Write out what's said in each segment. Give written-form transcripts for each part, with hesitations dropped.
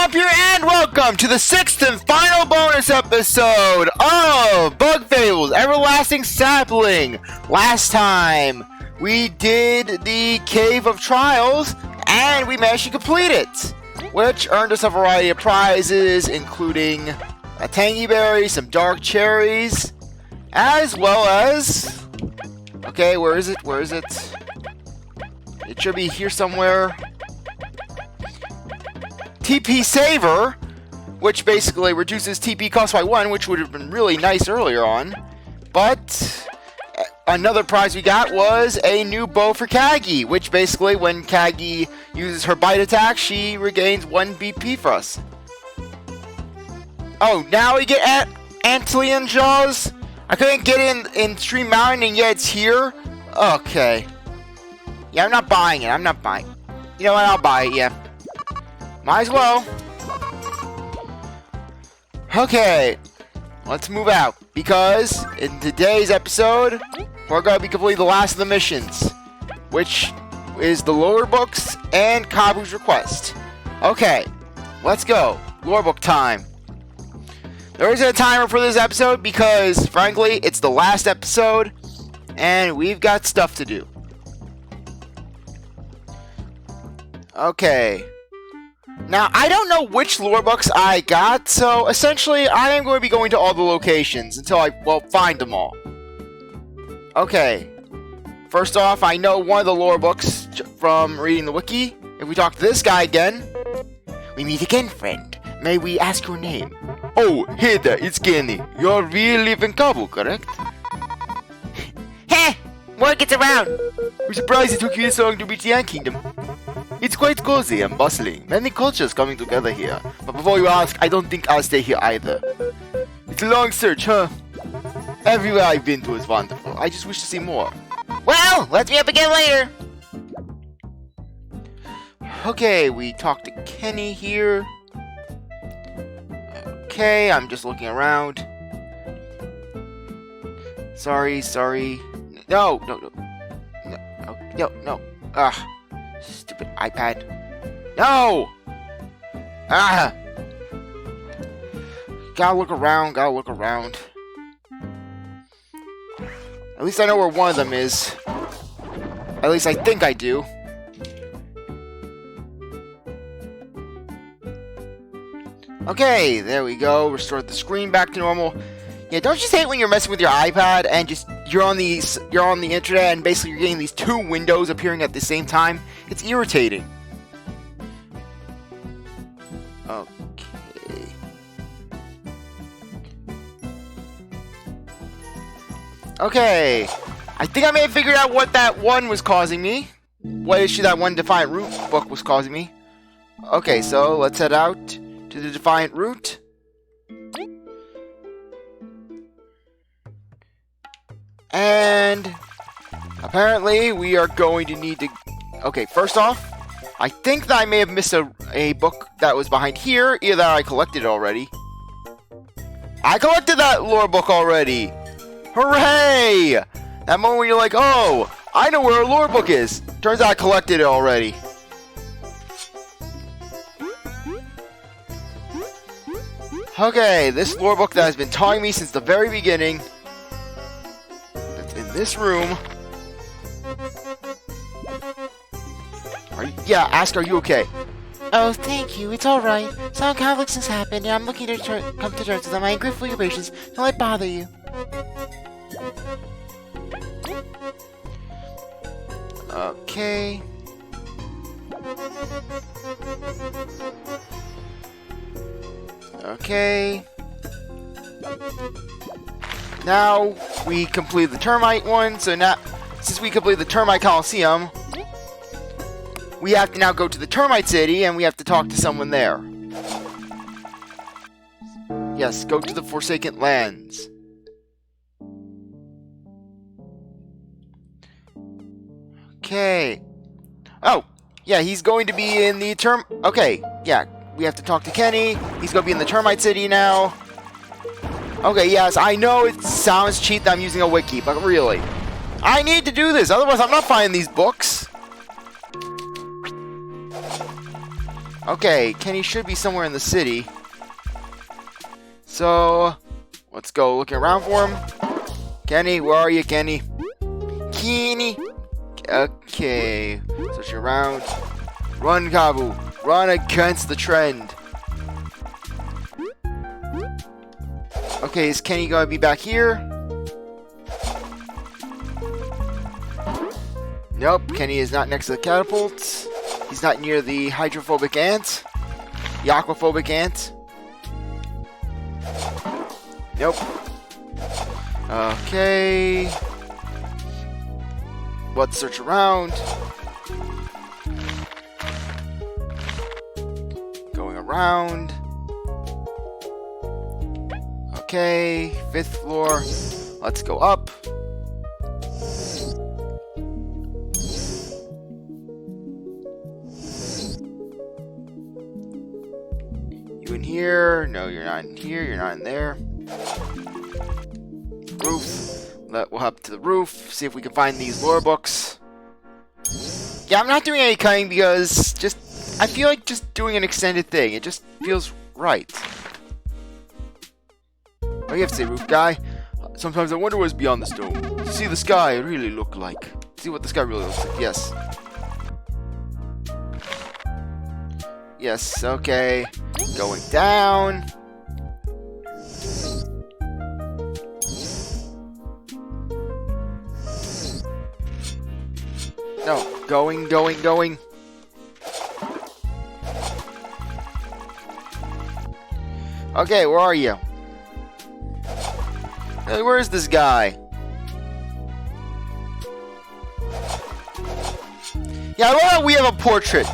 CzarThwomp here, and welcome to the 6th and final bonus episode of Bug Fables Everlasting Sapling. Last time, we did the Cave of Trials, and we managed to complete it, which earned us a variety of prizes, including a tangy berry, some dark cherries, as well as... Okay, where is it? Where is it? It should be here somewhere. TP Saver, which basically reduces TP cost by 1, which would have been really nice earlier on. But another prize we got was a new bow for Kagi, which basically when Kagi uses her bite attack, she regains 1 BP for us. Oh, now we get Antlion Jaws? I couldn't get in Stream Mountain and yet it's here? Okay. Yeah, I'm not buying it. I'm not buying it. You know what? I'll buy it, yeah. Might as well. Okay, let's move out, because in today's episode, we're going to be completing the last of the missions, which is the lore books and Kabbu's request. Okay, let's go. Lore book time. There isn't a timer for this episode because, frankly, it's the last episode, and we've got stuff to do. Okay. Now, I don't know which lore books I got, so essentially, I am going to be going to all the locations until I, find them all. Okay. First off, I know one of the lore books from reading the wiki. If we talk to this guy again... We meet again, friend. May we ask your name? Oh, hey there, it's Kenny. You're really live in Kabbu, correct? Heh! Word gets around! We're surprised it took you this long to reach the Ant Kingdom. It's quite cozy and bustling. Many cultures coming together here. But before you ask, I don't think I'll stay here either. It's a long search, huh? Everywhere I've been to is wonderful. I just wish to see more. Well, let's meet up again later. Okay, we talked to Kenny here. Okay, I'm just looking around. Sorry. No. Ugh. Stupid iPad. No! Ah! Gotta look around. At least I know where one of them is. At least I think I do. Okay, there we go. Restored the screen back to normal. Yeah, don't you just hate when you're messing with your iPad and just you're on the internet and basically you're getting these two windows appearing at the same time? It's irritating. Okay. Okay. I think I may have figured out what that one was causing me. What issue that one Defiant Root book was causing me. Okay, so let's head out to the Defiant Root. And apparently we are going to need to... Okay, first off, I think that I may have missed a book that was behind here. Either that or I collected it already. I collected that lore book already! Hooray! That moment when you're like, oh, I know where a lore book is. Turns out I collected it already. Okay, this lore book that has been taunting me since the very beginning. It's in this room. Yeah, ask, are you okay? Oh, thank you. It's alright. Some conflicts has happened, and I'm looking to come to terms with them. I am grateful for your patience. Don't let it bother you. Okay. Okay. Now, we complete the termite one, so now, since we completed the termite coliseum, we have to now go to the termite city, and we have to talk to someone there. Yes, go to the Forsaken Lands. Okay. Oh, yeah, he's going to be in the Okay, yeah, we have to talk to Kenny. He's going to be in the termite city now. Okay, yes, I know it sounds cheap that I'm using a wiki, but really, I need to do this, otherwise I'm not finding these books. Okay, Kenny should be somewhere in the city. So, let's go looking around for him. Kenny, where are you, Kenny? Kenny! Okay, search around. Run, Kabbu. Run against the trend. Okay, is Kenny gonna be back here? Nope, Kenny is not next to the catapults. He's not near the hydrophobic ant. The aquaphobic ant. Nope. Okay. Let's search around. Going around. Okay, 5th floor. Let's go up. You in here? No, you're not in here. You're not in there. Roof. We'll hop to the roof. See if we can find these lore books. Yeah, I'm not doing any cutting because I feel like just doing an extended thing. It just feels right. Oh, you have to say, roof guy. Sometimes I wonder what's beyond this dome. See the sky really look like. See what the sky really looks like. Yes. Yes, okay. Going down. No, going. Okay, where are you? Hey, where is this guy? Yeah, I love how we have a portrait.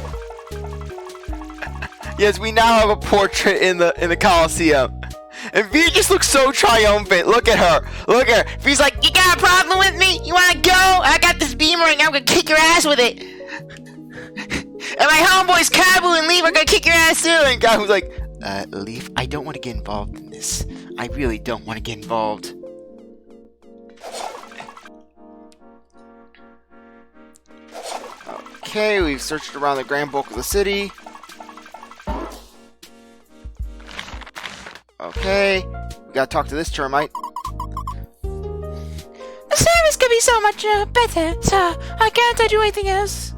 Yes, we now have a portrait in the Coliseum. And V just looks so triumphant. Look at her. Look at her. V's like, you got a problem with me? You wanna go? I got this beamer and I'm gonna kick your ass with it. And my homeboys Kabbu and Leaf are gonna kick your ass too. And Kabbu's like, Leaf, I don't want to get involved in this. I really don't want to get involved. Okay, we've searched around the grand bulk of the city. Okay, we gotta talk to this termite. The service could be so much better, sir. I can't do anything else.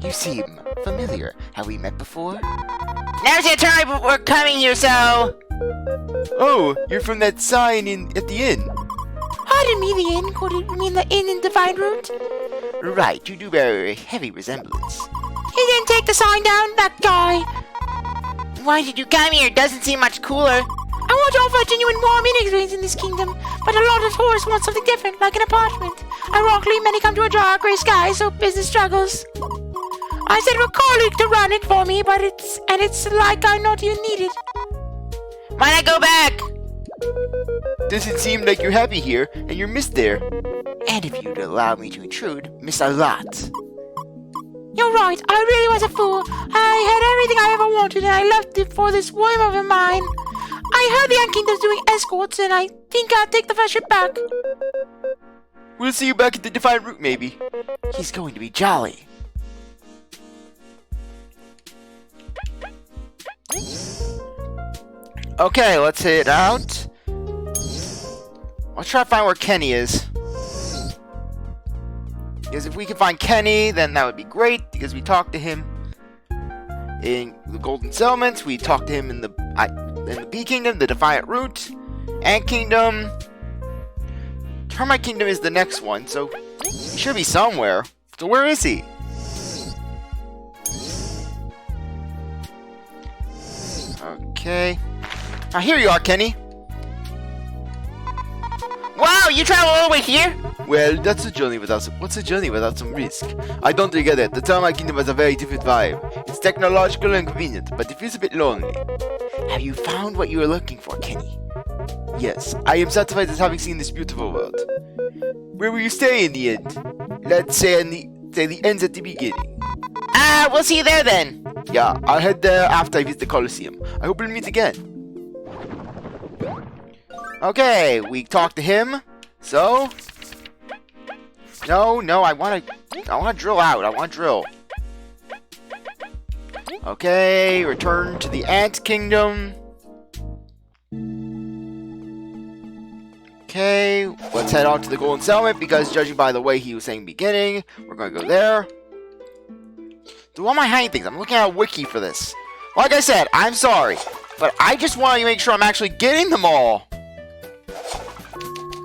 You seem familiar. Have we met before? Now's your time before coming here, so... Oh, you're from that sign at the inn. Pardon me, the inn? Could it mean the inn in Divine Root? Right, you do bear a heavy resemblance. He didn't take the sign down, that guy. Why did you come here? Doesn't seem much cooler. I want to offer a genuine warming experience in this kingdom, but a lot of tourists want something different, like an apartment. Ironically, many come to a dark gray sky, so business struggles. I said to a colleague to run it for me, but it's like I'm not even needed. Might I go back? Doesn't seem like you're happy here, and you're missed there. And if you'd allow me to intrude, miss a lot. You're right, I really was a fool. I had everything I ever wanted, and I left it for this worm of a mine. I heard the Ant Kingdom's doing escorts, and I think I'll take the first ship back. We'll see you back at the Defiant Route, maybe. He's going to be jolly. Okay, let's head out. Let's try to find where Kenny is. Because if we can find Kenny, then that would be great, because we talked to him in the Golden Settlements, we talked to him in the Bee Kingdom, the Defiant Route, Ant Kingdom. Termite Kingdom is the next one, so he should be somewhere. So where is he? Okay. Now here you are, Kenny. Wow, you travel all the way here? Well, that's a journey without what's a journey without some risk? I don't really get it. The Termite Kingdom has a very different vibe. It's technological and convenient, but it feels a bit lonely. Have you found what you were looking for, Kenny? Yes, I am satisfied as having seen this beautiful world. Where will you stay in the end? Let's say the end's at the beginning. We'll see you there then. Yeah, I'll head there after I visit the Coliseum. I hope we'll meet again. Okay, we talked to him. So, no, I want to drill out. I want to drill. Okay, return to the Ant Kingdom. Okay, let's head on to the Golden Settlement, because judging by the way he was saying in the beginning, we're going to go there. Do all my hiding things. I'm looking at a wiki for this. Like I said, I'm sorry, but I just want to make sure I'm actually getting them all.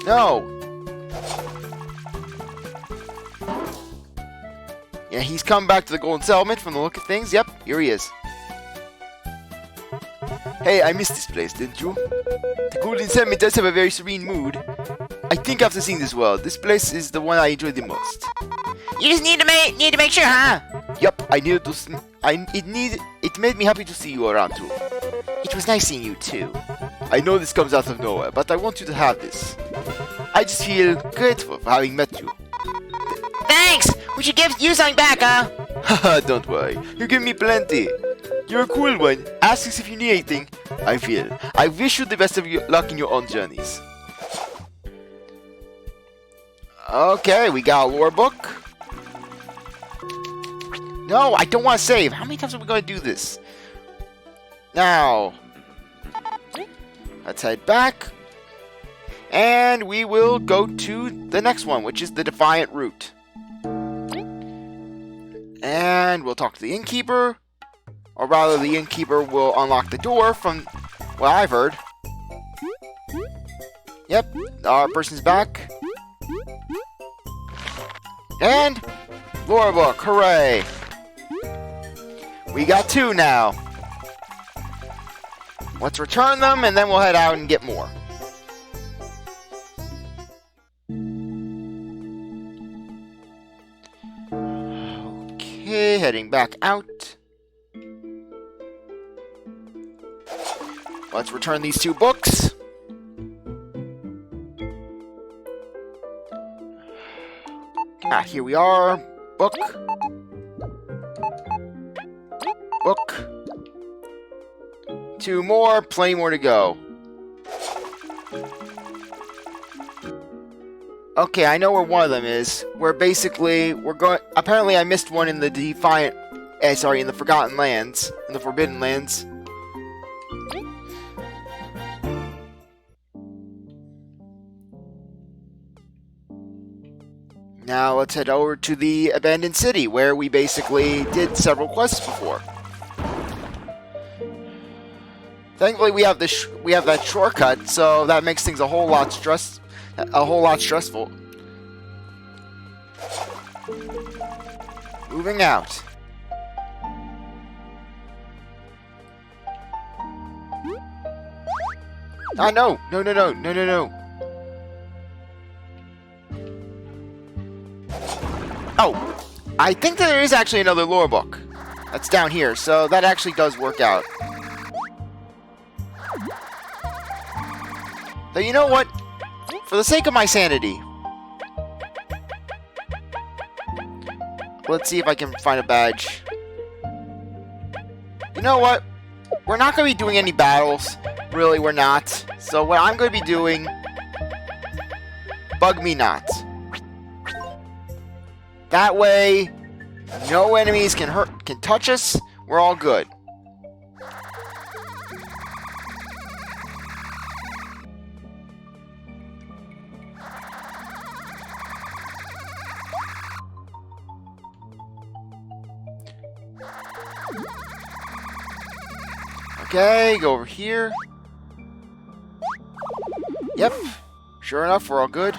No. Yeah, he's come back to the Golden Settlement from the look of things. Yep, here he is. Hey, I missed this place, didn't you? The Golden Settlement does have a very serene mood. I think after seeing this world, this place is the one I enjoy the most. You just need to make sure, huh? Yup, I needed to. It made me happy to see you around too. It was nice seeing you too. I know this comes out of nowhere, but I want you to have this. I just feel grateful for having met you. Thanks! We should give you something back, huh? Haha, don't worry. You give me plenty. You're a cool one. Ask us if you need anything. I feel. I wish you the best of luck in your own journeys. Okay, we got a lore book. No, I don't want to save. How many times are we going to do this? Now, let's head back. And we will go to the next one, which is the Defiant Route. And we'll talk to the innkeeper. Or rather, the innkeeper will unlock the door from what I've heard. Yep, our person's back. And lore book, hooray! We got 2 now. Let's return them, and then we'll head out and get more. Okay, heading back out. Let's return these 2 books. Here we are. Book. Book. 2 more, plenty more to go. Okay, I know where one of them is. We're going. Apparently, I missed one in the in the Forgotten Lands, in the Forbidden Lands. Now let's head over to the Abandoned City, where we basically did several quests before. Thankfully, we have that shortcut, so that makes things a whole lot stressful. Moving out. Ah, no! No. Oh, I think that there is actually another lore book. That's down here, so that actually does work out. Though you know what? For the sake of my sanity, let's see if I can find a badge. You know what? We're not going to be doing any battles. Really, we're not. So what I'm going to be doing... Bug me not. That way, no enemies can touch us. We're all good. Okay, go over here. Yep. Sure enough, we're all good.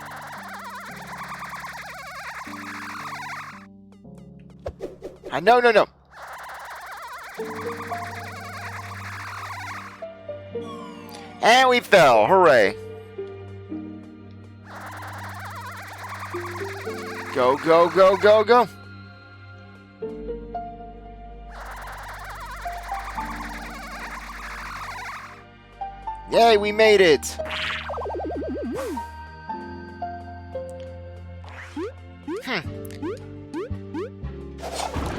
No. And we fell. Hooray. Go. Yay, we made it.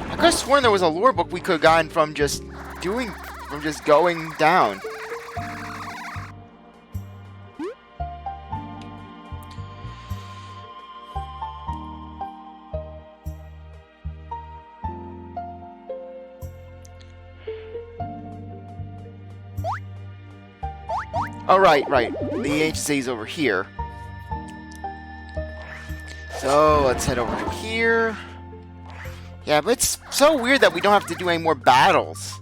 I could have sworn there was a lore book we could have gotten from just going down. Oh, right. The ancient city's over here. So, let's head over here. Yeah, but it's so weird that we don't have to do any more battles.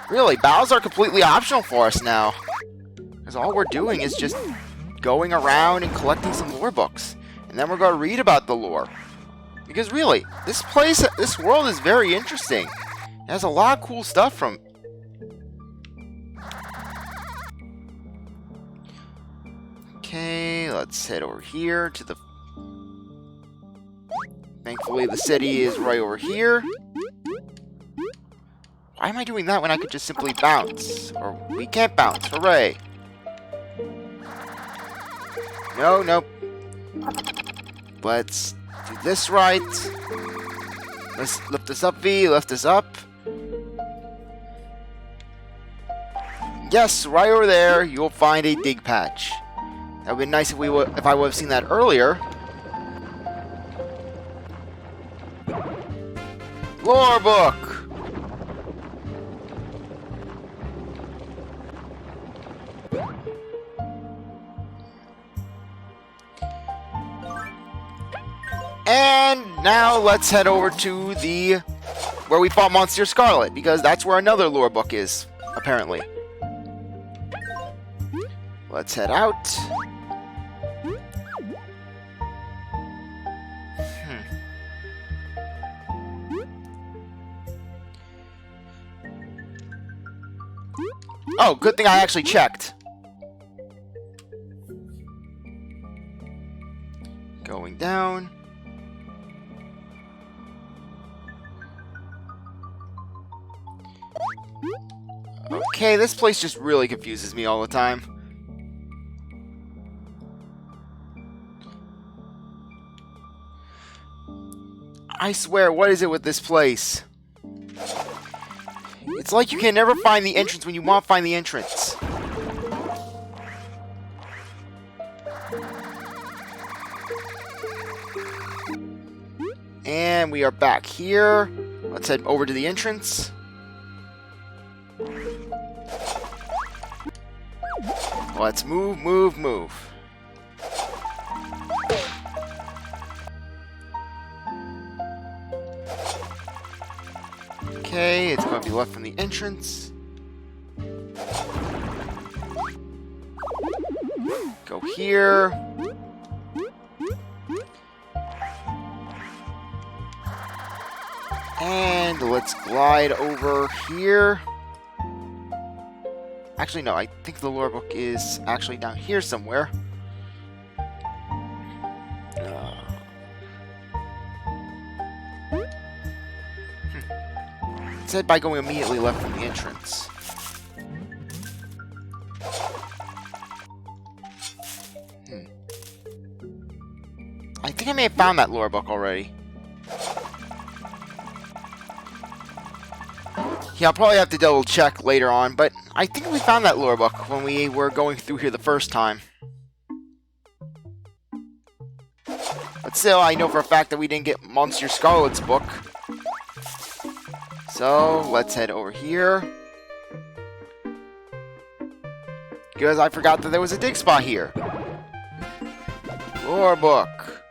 Really, battles are completely optional for us now. Because all we're doing is just going around and collecting some lore books. And then we're going to read about the lore. Because really, this world is very interesting. It has a lot of cool stuff from... Okay, let's head over here to the... Thankfully, the city is right over here. Why am I doing that when I could just simply bounce? Or we can't bounce. Hooray. No, nope. Let's do this right. Let's lift this up, V. Lift this up. Yes, right over there, you'll find a dig patch. That would be nice if I would have seen that earlier. Lore book! And now let's head over to where we fought Monster Scarlet, because that's where another lore book is, apparently. Let's head out. Oh, good thing I actually checked. Going down. Okay, this place just really confuses me all the time. I swear, what is it with this place? It's like you can never find the entrance when you want to find the entrance. And we are back here. Let's head over to the entrance. Let's move. Okay, it's going to be left from the entrance. Go here. And let's glide over here. Actually, no, I think the lore book is actually down here somewhere. It said by going immediately left from the entrance. I think I may have found that lore book already. Yeah, I'll probably have to double check later on, but I think we found that lore book when we were going through here the first time. But still, I know for a fact that we didn't get Monster Scarlet's book. So, let's head over here. Because I forgot that there was a dig spot here. Lore book.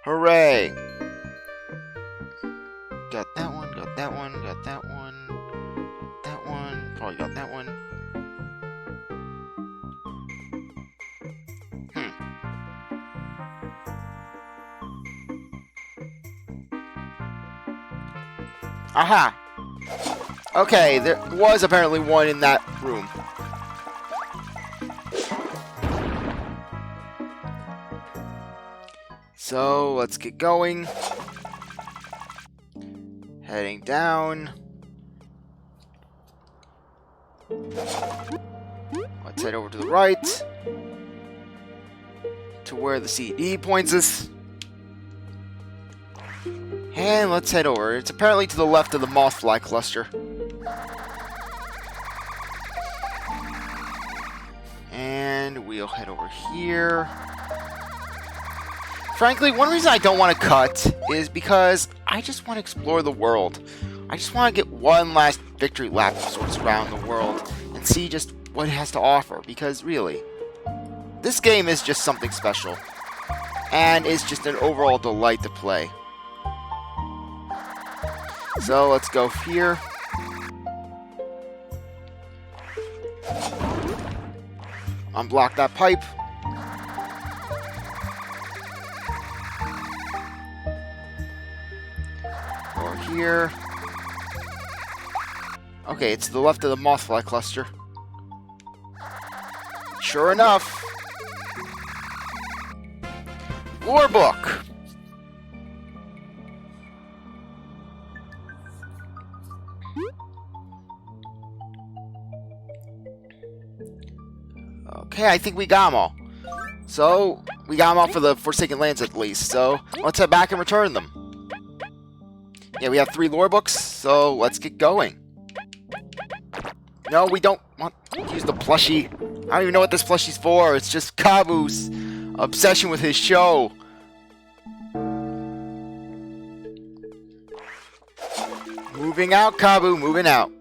Hooray. Got that one, got that one, got that one. Got that one. Probably got that one. Aha! Okay, there was apparently one in that room. So, let's get going. Heading down. Let's head over to the right. To where the CD points us. And let's head over. It's apparently to the left of the Mothfly cluster. And we'll head over here. Frankly, one reason I don't want to cut is because I just want to explore the world. I just want to get one last victory lap of sorts around the world and see just what it has to offer, because really, this game is just something special, and it's just an overall delight to play. So let's go here. Unblock that pipe. Or here. Okay, it's to the left of the mothfly cluster. Sure enough. Lore book. Okay, I think we got them all. So, we got them all for the Forsaken Lands at least. So, let's head back and return them. Yeah, we have 3 lore books, so let's get going. No, we don't want to use the plushie. I don't even know what this plushie's for. It's just Kabbu's obsession with his show. Moving out, Kabbu, moving out.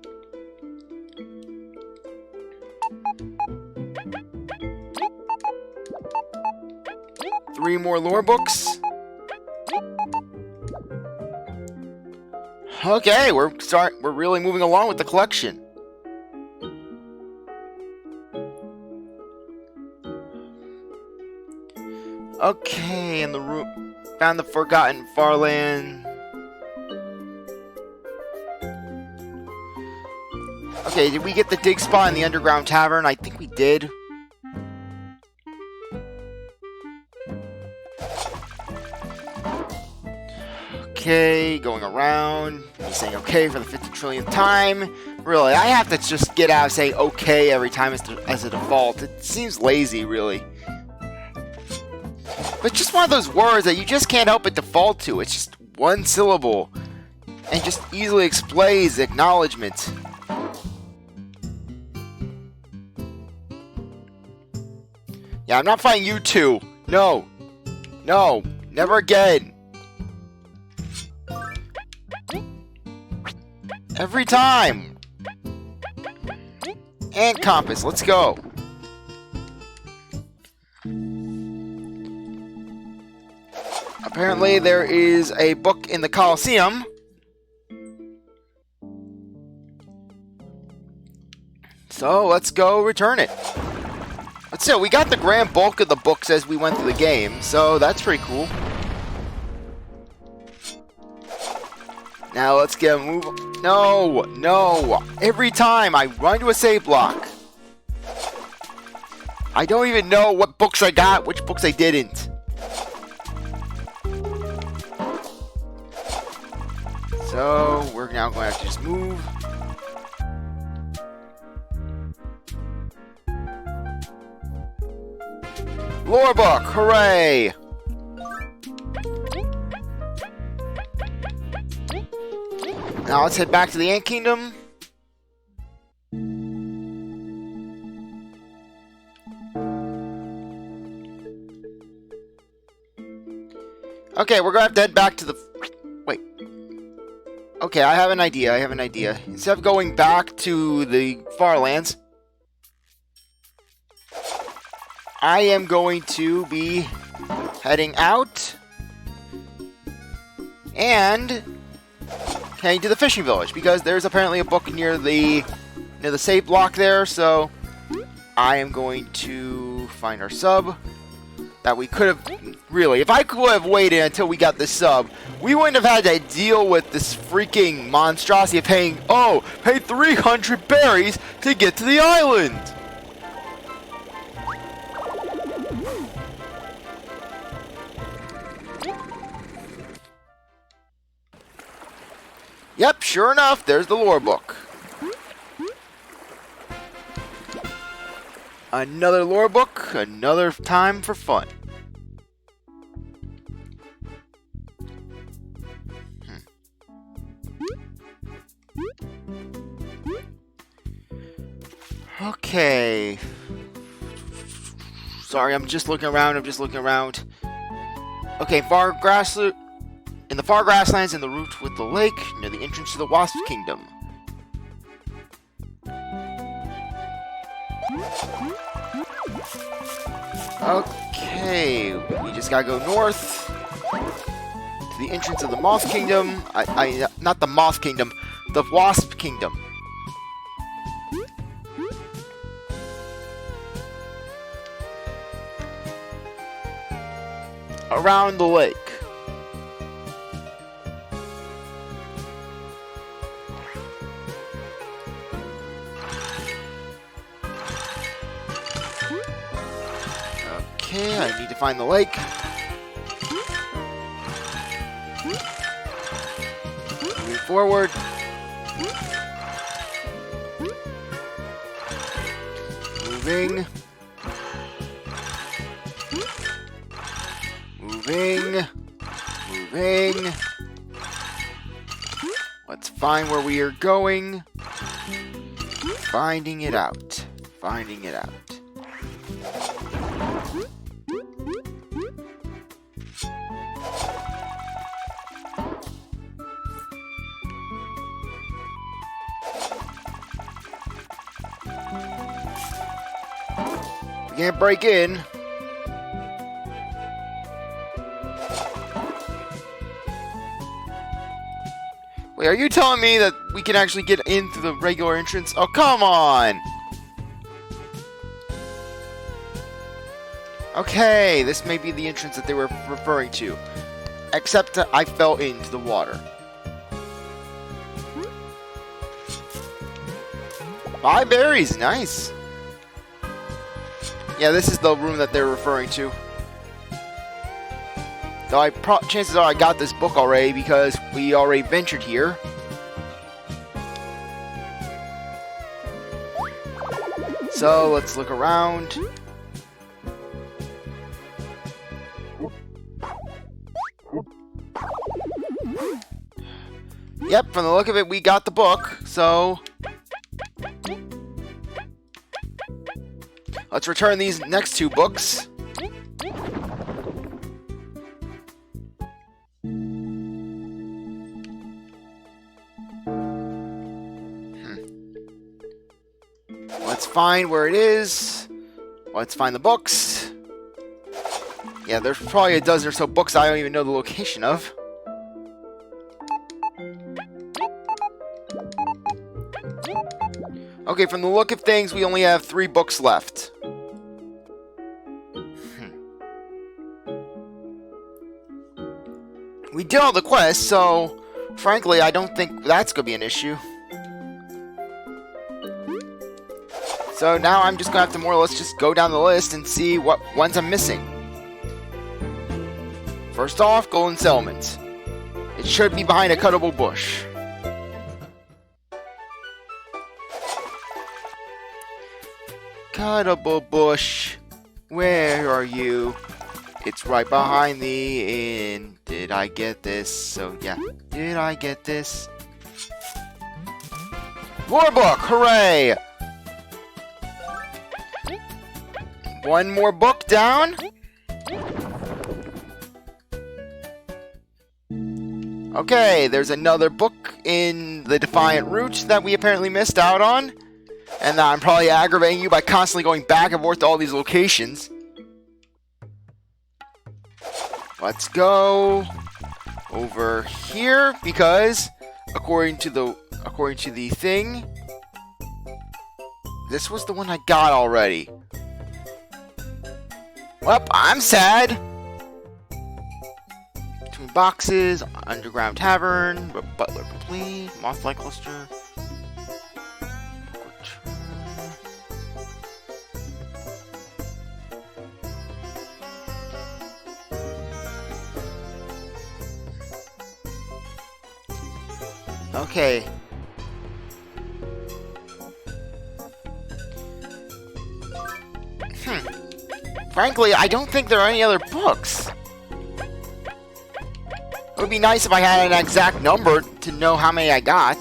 Three more lore books. Okay, we're really moving along with the collection. Okay, in the room, found the Forgotten Farland. Okay, did we get the dig spot in the underground tavern? I think we did. Okay, going around. He's saying okay for the 50 trillionth time. Really, I have to just get out and say okay every time as a default. It seems lazy, really. But just one of those words that you just can't help but default to. It's just one syllable. And just easily explains acknowledgement. Yeah, I'm not fighting you two. No. No. Never again. Every time. And compass. Let's go. Apparently there is a book in the Colosseum. So let's go return it. But still, we got the grand bulk of the books as we went through the game, so that's pretty cool. Now let's get a move. No, no. Every time I run to a save block, I don't even know what books I got, which books I didn't. So we're now going to have to just move. Lore book, hooray! Now let's head back to the Ant Kingdom. Okay, we're gonna have to head back to the... Wait. Okay, I have an idea, Instead of going back to the Farlands, I am going to be heading out and heading to the fishing village, because there's apparently a book near the save block there, so I am going to find our sub that we could have... Really, if I could have waited until we got this sub, we wouldn't have had to deal with this freaking monstrosity of pay 300 berries to get to the island! Yep, sure enough, there's the lore book. Another lore book, another time for fun. Okay. Sorry, I'm just looking around, Okay, in the far grasslands in the route with the lake, near the entrance to the Wasp Kingdom. Okay, we just gotta go north to the entrance of the Moth Kingdom. Not the Moth Kingdom, the Wasp Kingdom. Around the lake. Okay, I need to find the lake. Moving forward. Moving. Moving. Moving. Let's find where we are going. Finding it out. Finding it out. We can't break in. Wait, are you telling me that we can actually get in through the regular entrance? Oh, come on! Okay, this may be the entrance that they were referring to. Except that I fell into the water. 5 berries, nice. Yeah, this is the room that they're referring to. Though chances are I got this book already because we already ventured here. So let's look around. Yep, from the look of it, we got the book, so let's return these next 2 books. Let's find where it is. Let's find the books. Yeah, there's probably a dozen or so books I don't even know the location of. Okay, from the look of things, we only have 3 books left. We did all the quests, so frankly, I don't think that's going to be an issue. So now I'm just going to have to more or less just go down the list and see what ones I'm missing. First off, Golden Settlement. It should be behind a cuttable bush. Cuttable bush, where are you? It's right behind the inn. Did I get this? So yeah, did I get this? Lore book, hooray! 1 more book down. Okay, there's another book in the Defiant Route that we apparently missed out on. And I'm probably aggravating you by constantly going back and forth to all these locations. Let's go over here because according to the thing, this was the one I got already. Well, I'm sad. Between boxes, underground tavern, butler complete, mothlight cluster. Okay. Frankly, I don't think there are any other books. It would be nice if I had an exact number to know how many I got.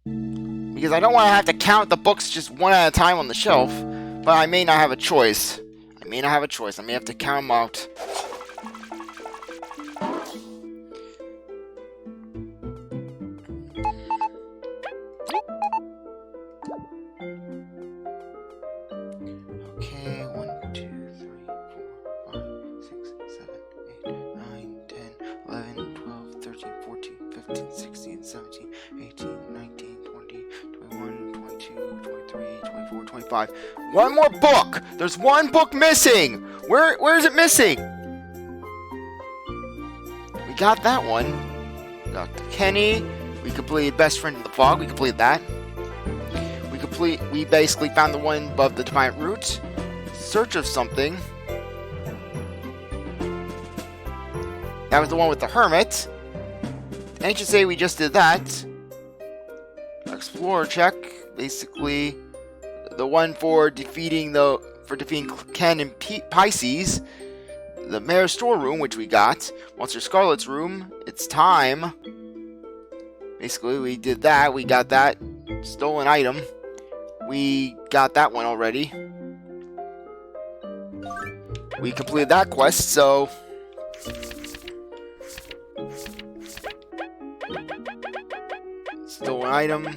Because I don't want to have to count the books just one at a time on the shelf. But I may not have a choice. I may have to count them out. Okay, 1, 2, 3, 4, 5, 6, 7, 8, 9, 10, 11, 12, 13, 14, 15, 16, 17, 18, 19, 20, 21, 22, 23, 24, 25. One more book! There's one book missing! Where is it missing? We got that one. Dr. Kenny. We completed Best Friend in the Fog. We completed that. We basically found the one above the Defiant Roots. Search of something. That was the one with the Hermit. Ancient say we just did that. Explorer check. Basically, the one for defeating Ken and Pisces. The Mayor's storeroom, which we got. Monster Scarlet's room. It's time. Basically, we did that. We got that stolen item. We got that one already. We completed that quest, so... Stolen item.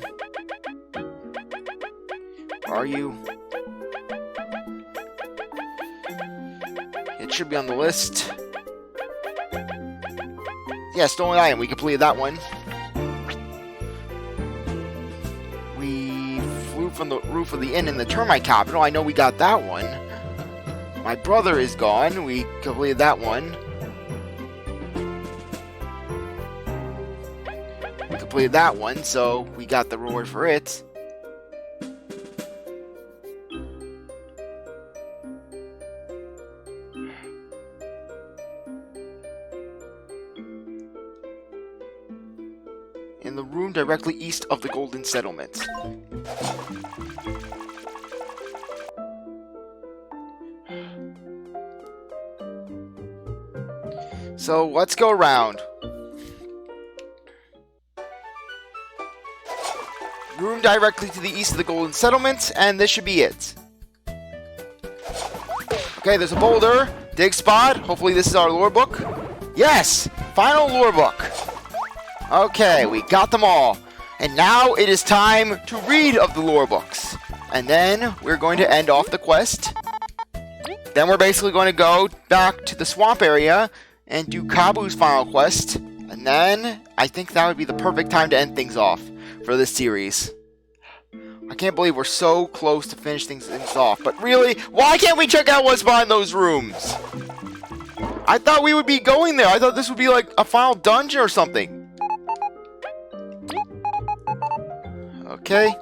Where are you? It should be on the list. Yeah, stolen item. We completed that one. We flew from the roof of the inn in the termite capital. I know we got that one. My brother is gone. We completed that one. We completed that one, so we got the reward for it. In the room directly east of the Golden Settlement. So let's go around. Room directly to the east of the Golden Settlement, and this should be it. Okay, there's a boulder. Dig spot. Hopefully this is our lore book. Yes! Final lore book. Okay, we got them all. And now it is time to read of the lore books. And then we're going to end off the quest. Then we're basically going to go back to the swamp area and do Kabbu's final quest. And then I think that would be the perfect time to end things off for this series. I can't believe we're so close to finish things off. But really, why can't we check out what's behind those rooms? I thought we would be going there. I thought this would be like a final dungeon or something. Okay.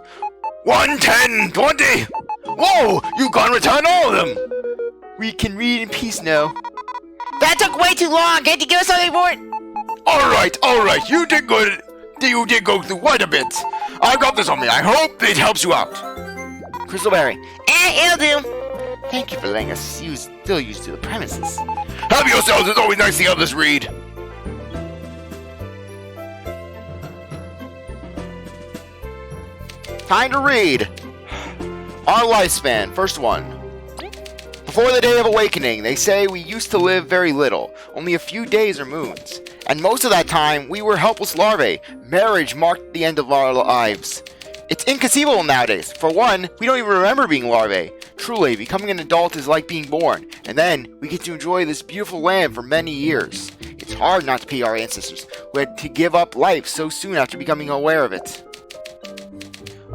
1, 10, 20! Whoa! You can't return all of them! We can read in peace now. That took way too long. Can't you give us something for it? Alright. You did good. You did go through quite a bit. I got this on me. I hope it helps you out. Crystalberry. It'll do. Thank you for letting us still use the premises. Help yourselves. It's always nice to have this read. Time to read. Our lifespan. First one. Before the Day of Awakening, they say we used to live very little, only a few days or moons. And most of that time, we were helpless larvae. Marriage marked the end of our lives. It's inconceivable nowadays. For one, we don't even remember being larvae. Truly, becoming an adult is like being born, and then we get to enjoy this beautiful land for many years. It's hard not to pity our ancestors, who had to give up life so soon after becoming aware of it.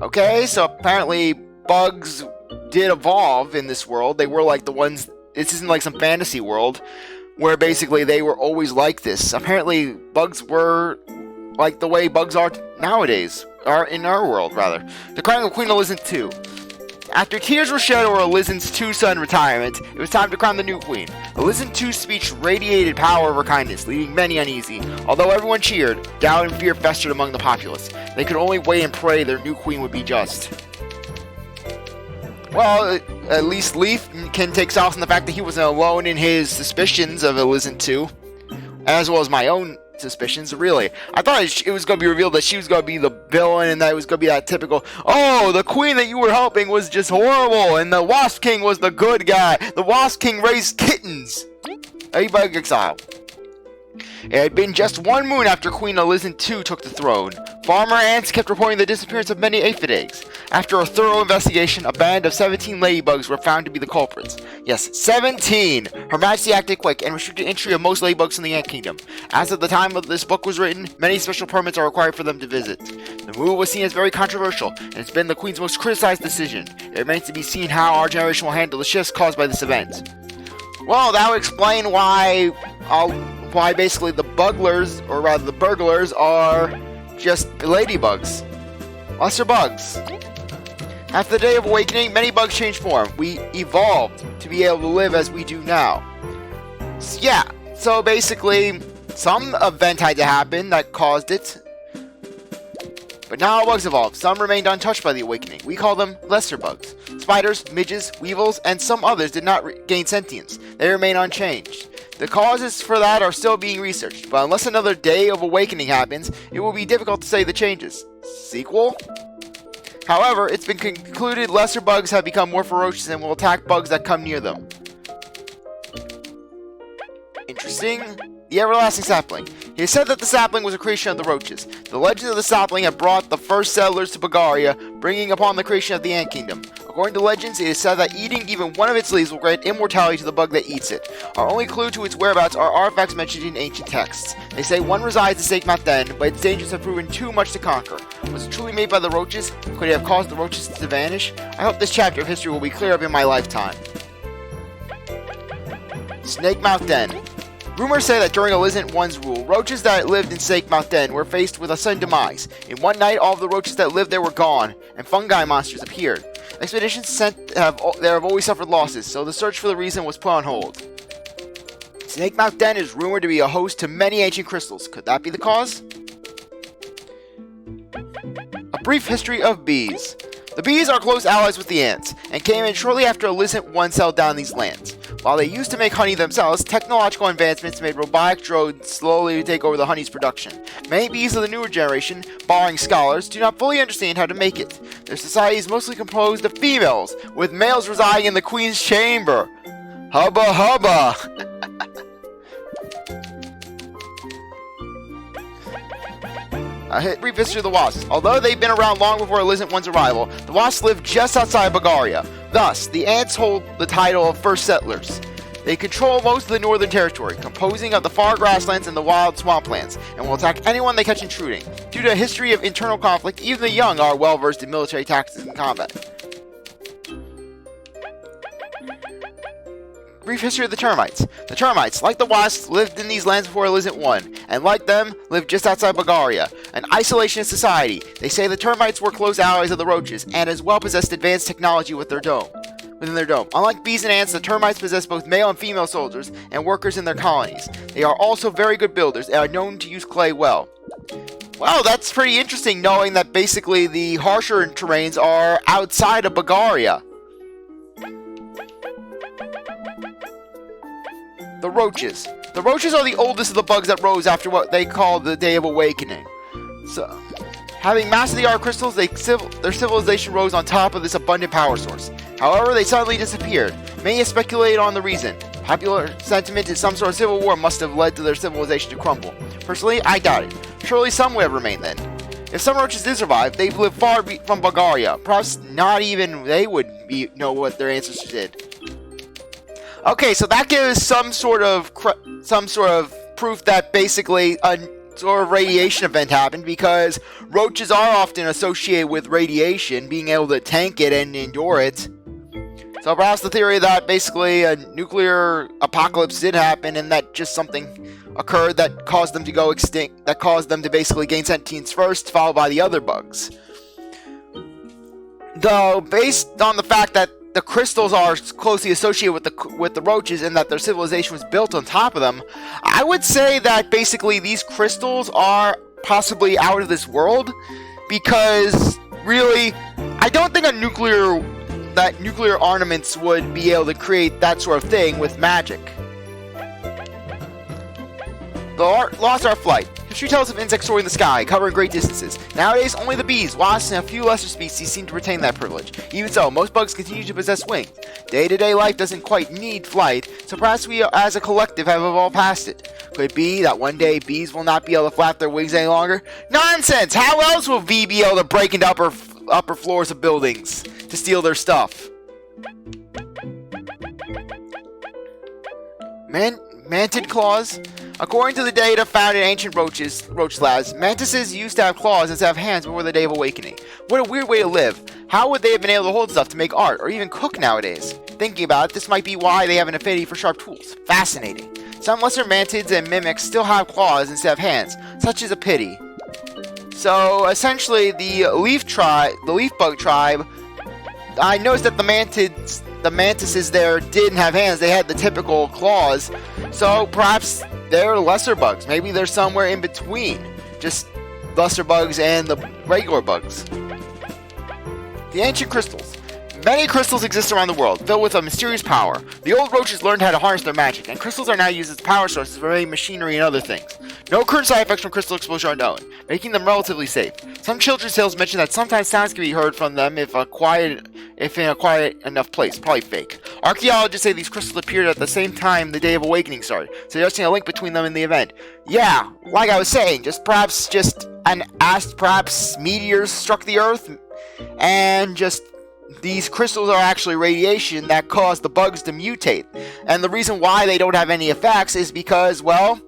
Okay, so apparently bugs did evolve in this world. They were like the ones... This isn't like some fantasy world where basically they were always like this. Apparently bugs were like the way bugs are nowadays. Or in our world, rather. The crowning of Queen Elizabeth II. After tears were shed over Elizabeth II's sudden retirement, it was time to crown the new queen. Elizabeth II's speech radiated power over kindness, leaving many uneasy. Although everyone cheered, doubt and fear festered among the populace. They could only wait and pray their new queen would be just. Well, at least Leaf can take solace in the fact that he wasn't alone in his suspicions of Elizabeth II, as well as my own suspicions. Really, I thought it was going to be revealed that she was going to be the villain, and that it was going to be that typical, oh, the queen that you were helping was just horrible, and the Wasp King was the good guy. The Wasp King raised kittens. Bug exile. It had been just 1 moon after Queen Elizabeth II took the throne. Farmer ants kept reporting the disappearance of many aphid eggs. After a thorough investigation, a band of 17 ladybugs were found to be the culprits. Yes, 17! Her Majesty acted quick and restricted entry of most ladybugs in the Ant Kingdom. As of the time of this book was written, many special permits are required for them to visit. The move was seen as very controversial, and it's been the Queen's most criticized decision. It remains to be seen how our generation will handle the shifts caused by this event. Well, that would explain why basically the bugglers, or rather the burglars, are just ladybugs. Lesser bugs. After the Day of Awakening, many bugs changed form. We evolved to be able to live as we do now. So basically, some event had to happen that caused it. But not all bugs evolved. Some remained untouched by the awakening. We call them lesser bugs. Spiders, midges, weevils, and some others did not gain sentience. They remain unchanged. The causes for that are still being researched, but unless another Day of Awakening happens, it will be difficult to say the changes. Sequel? However, it's been concluded lesser bugs have become more ferocious and will attack bugs that come near them. Interesting. The Everlasting Sapling. It is said that the sapling was a creation of the roaches. The legend of the sapling had brought the first settlers to Bulgaria, bringing upon the creation of the Ant Kingdom. According to legends, it is said that eating even one of its leaves will grant immortality to the bug that eats it. Our only clue to its whereabouts are artifacts mentioned in ancient texts. They say one resides in Sakmat Den, but its dangers have proven too much to conquer. Was it truly made by the roaches? Could it have caused the roaches to vanish? I hope this chapter of history will be cleared up in my lifetime. Snakemouth Den. Rumors say that during Elizabeth I's rule, roaches that lived in Snakemouth Den were faced with a sudden demise. In one night, all of the roaches that lived there were gone, and fungi monsters appeared. Expeditions sent have always suffered losses, so the search for the reason was put on hold. Snakemouth Den is rumored to be a host to many ancient crystals. Could that be the cause? A brief history of bees. The bees are close allies with the ants, and came in shortly after Elizabeth I settled down these lands. While they used to make honey themselves, technological advancements made robotic drones slowly take over the honey's production. Many bees of the newer generation, barring scholars, do not fully understand how to make it. Their society is mostly composed of females, with males residing in the queen's chamber. Hubba hubba! A brief history of the wasps. Although they've been around long before Elizabeth I's arrival, the wasps live just outside Bulgaria. Thus, the ants hold the title of first settlers. They control most of the northern territory, composing of the far grasslands and the wild swamplands, and will attack anyone they catch intruding. Due to a history of internal conflict, even the young are well versed in military tactics and combat. Brief history of the termites. The termites, like the wasps, lived in these lands before Elizabeth I, and like them, lived just outside Bulgaria, an isolationist society. They say the termites were close allies of the roaches, and as well possessed advanced technology within their dome. Unlike bees and ants, the termites possess both male and female soldiers and workers in their colonies. They are also very good builders and are known to use clay well. Well, that's pretty interesting, knowing that basically the harsher terrains are outside of Bulgaria. The roaches. The roaches are the oldest of the bugs that rose after what they call the Day of Awakening. So, having mastered the art crystals, their civilization rose on top of this abundant power source. However, they suddenly disappeared. Many have speculated on the reason. Popular sentiment is some sort of civil war must have led to their civilization to crumble. Personally, I doubt it. Surely some would have remained then. If some roaches did survive, they've lived far from Bulgaria. Perhaps not even they would know what their ancestors did. Okay, so that gives some sort of proof that basically a sort of radiation event happened, because roaches are often associated with radiation, being able to tank it and endure it. So perhaps the theory that basically a nuclear apocalypse did happen, and that just something occurred that caused them to go extinct, that caused them to basically gain sentience first, followed by the other bugs. Though, based on the fact that the crystals are closely associated with the roaches and that their civilization was built on top of them, I would say that basically these crystals are possibly out of this world, because really, I don't think nuclear armaments would be able to create that sort of thing with magic. The Lost Art Flight. History tells of insects soaring in the sky, covering great distances. Nowadays, only the bees, wasps, and a few lesser species seem to retain that privilege. Even so, most bugs continue to possess wings. Day-to-day life doesn't quite need flight, so perhaps we as a collective have evolved past it. Could it be that one day bees will not be able to flap their wings any longer? Nonsense! How else will bee be able to break into upper floors of buildings to steal their stuff? Mantid claws? According to the data found in ancient roach labs, mantises used to have claws instead of hands before the Day of Awakening. What a weird way to live. How would they have been able to hold stuff to make art, or even cook nowadays? Thinking about it, this might be why they have an affinity for sharp tools. Fascinating. Some lesser mantids and mimics still have claws instead of hands. Such is a pity. So, essentially, the leaf bug tribe, I noticed that the mantises there didn't have hands. They had the typical claws. So perhaps they're lesser bugs. Maybe they're somewhere in between just lesser bugs and the regular bugs. The ancient crystals. Many crystals exist around the world, filled with a mysterious power. The old roaches learned how to harness their magic, and crystals are now used as power sources for making machinery and other things. No current side effects from crystal exposure are known, making them relatively safe. Some children's tales mention that sometimes sounds can be heard from them if in a quiet enough place. Probably fake. Archaeologists say these crystals appeared at the same time the Day of Awakening started, suggesting a link between them and the event. Yeah, like I was saying, perhaps meteors struck the Earth, and these crystals are actually radiation that caused the bugs to mutate. And the reason why they don't have any effects is because, well,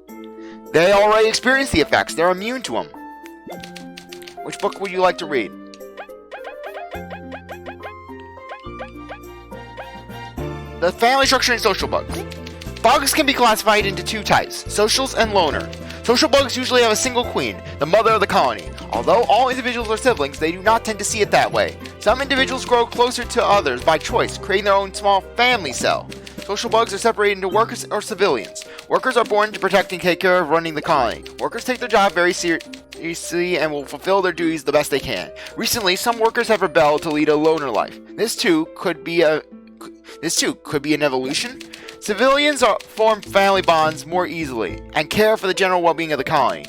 they already experienced the effects. They're immune to them. Which book would you like to read? The family structure and social bugs. Bugs can be classified into two types, socials and loner. Social bugs usually have a single queen, the mother of the colony. Although all individuals are siblings, they do not tend to see it that way. Some individuals grow closer to others by choice, creating their own small family cell. Social bugs are separated into workers or civilians. Workers are born to protect and take care of running the colony. Workers take their job very seriously and will fulfill their duties the best they can. Recently, some workers have rebelled to lead a loner life. This too could be an evolution. Civilians form family bonds more easily and care for the general well-being of the colony.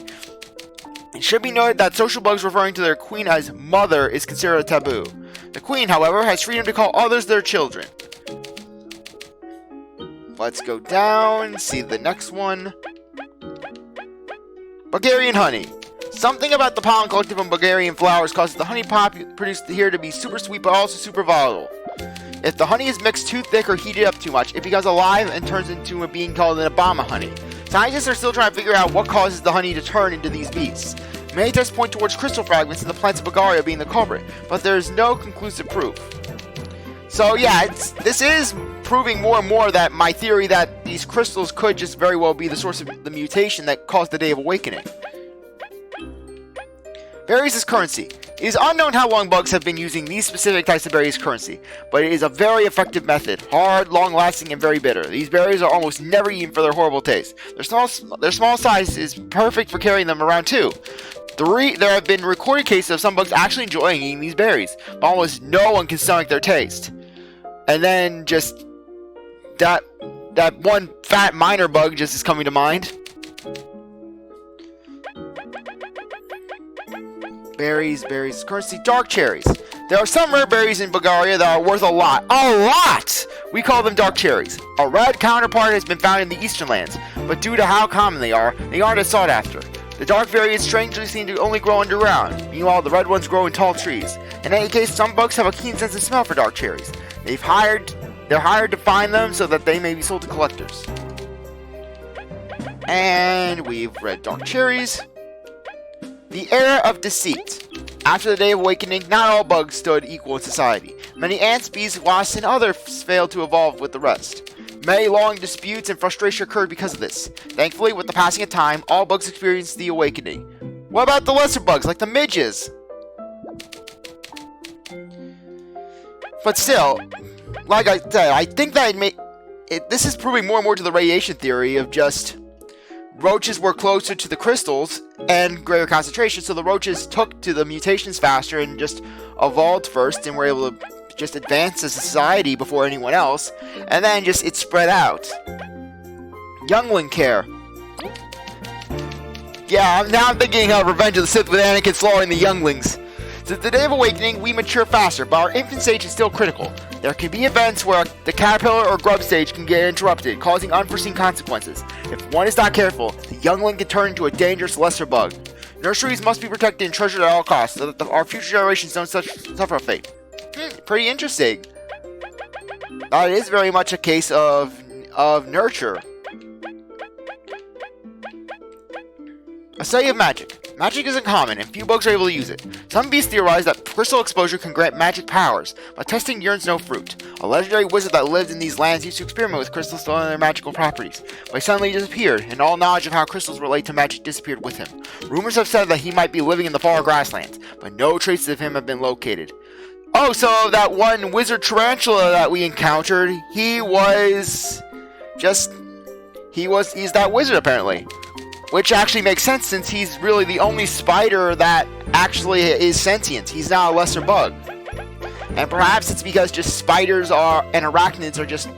It should be noted that social bugs referring to their queen as mother is considered a taboo. The queen, however, has freedom to call others their children. Let's go down, see the next one. Bulgarian honey. Something about the pollen collected from Bulgarian flowers causes the honey produced here to be super sweet but also super volatile. If the honey is mixed too thick or heated up too much, it becomes alive and turns into a being called an Obama honey. Scientists are still trying to figure out what causes the honey to turn into these beasts. Many tests point towards crystal fragments in the plants of Bulgaria being the culprit, but there is no conclusive proof. So yeah, this is proving more and more that my theory that these crystals could just very well be the source of the mutation that caused the Day of Awakening. Berries as currency. It is unknown how long bugs have been using these specific types of berries as currency, but it is a very effective method. Hard, long-lasting, and very bitter. These berries are almost never eaten for their horrible taste. Their small size is perfect for carrying them around too. There have been recorded cases of some bugs actually enjoying eating these berries, but almost no one can stomach their taste. And then just that one fat minor bug just is coming to mind. Berries, currency, dark cherries. There are some rare berries in Bulgaria that are worth a lot. A lot! We call them dark cherries. A red counterpart has been found in the eastern lands, but due to how common they aren't as sought after. The dark variants strangely seem to only grow underground. Meanwhile, the red ones grow in tall trees. In any case, some bugs have a keen sense of smell for dark cherries. They're hired to find them so that they may be sold to collectors. And we've read dark cherries. The era of deceit. After the Day of Awakening, not all bugs stood equal in society. Many ants, bees, wasps, and others failed to evolve with the rest. Many long disputes and frustration occurred because of this. Thankfully, with the passing of time, all bugs experienced the awakening. What about the lesser bugs, like the midges? But still, like I said, I think that this is proving more and more to the radiation theory of just roaches were closer to the crystals and greater concentration, so the roaches took to the mutations faster and just evolved first and were able to just advance as a society before anyone else, and then just it spread out. Youngling care. Yeah, now I'm thinking of Revenge of the Sith with Anakin slaughtering the younglings. Since the Day of Awakening, we mature faster, but our infant stage is still critical. There can be events where the caterpillar or grub stage can get interrupted, causing unforeseen consequences. If one is not careful, the youngling can turn into a dangerous lesser bug. Nurseries must be protected and treasured at all costs, so that our future generations don't suffer a fate. Pretty interesting. That is very much a case of nurture. A study of magic. Magic isn't common, and few bugs are able to use it. Some beasts theorize that crystal exposure can grant magic powers, but testing yearns no fruit. A legendary wizard that lived in these lands used to experiment with crystals to learn their magical properties, but he suddenly disappeared, and all knowledge of how crystals relate to magic disappeared with him. Rumors have said that he might be living in the far grasslands, but no traces of him have been located. Oh, so that one wizard tarantula that we encountered, he's that wizard apparently. Which actually makes sense since he's really the only spider that actually is sentient. He's not a lesser bug. And perhaps it's because just spiders and arachnids are just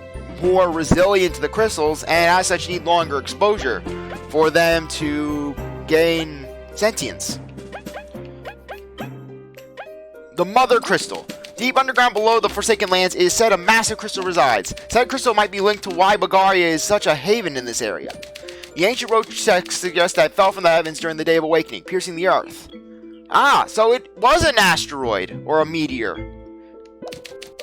more resilient to the crystals and as such need longer exposure for them to gain sentience. The Mother Crystal. Deep underground below the Forsaken Lands, it is said a massive crystal resides. Said crystal might be linked to why Bagaria is such a haven in this area. The ancient roach text suggests that it fell from the heavens during the Day of Awakening, piercing the earth. Ah, so it was an asteroid, or a meteor.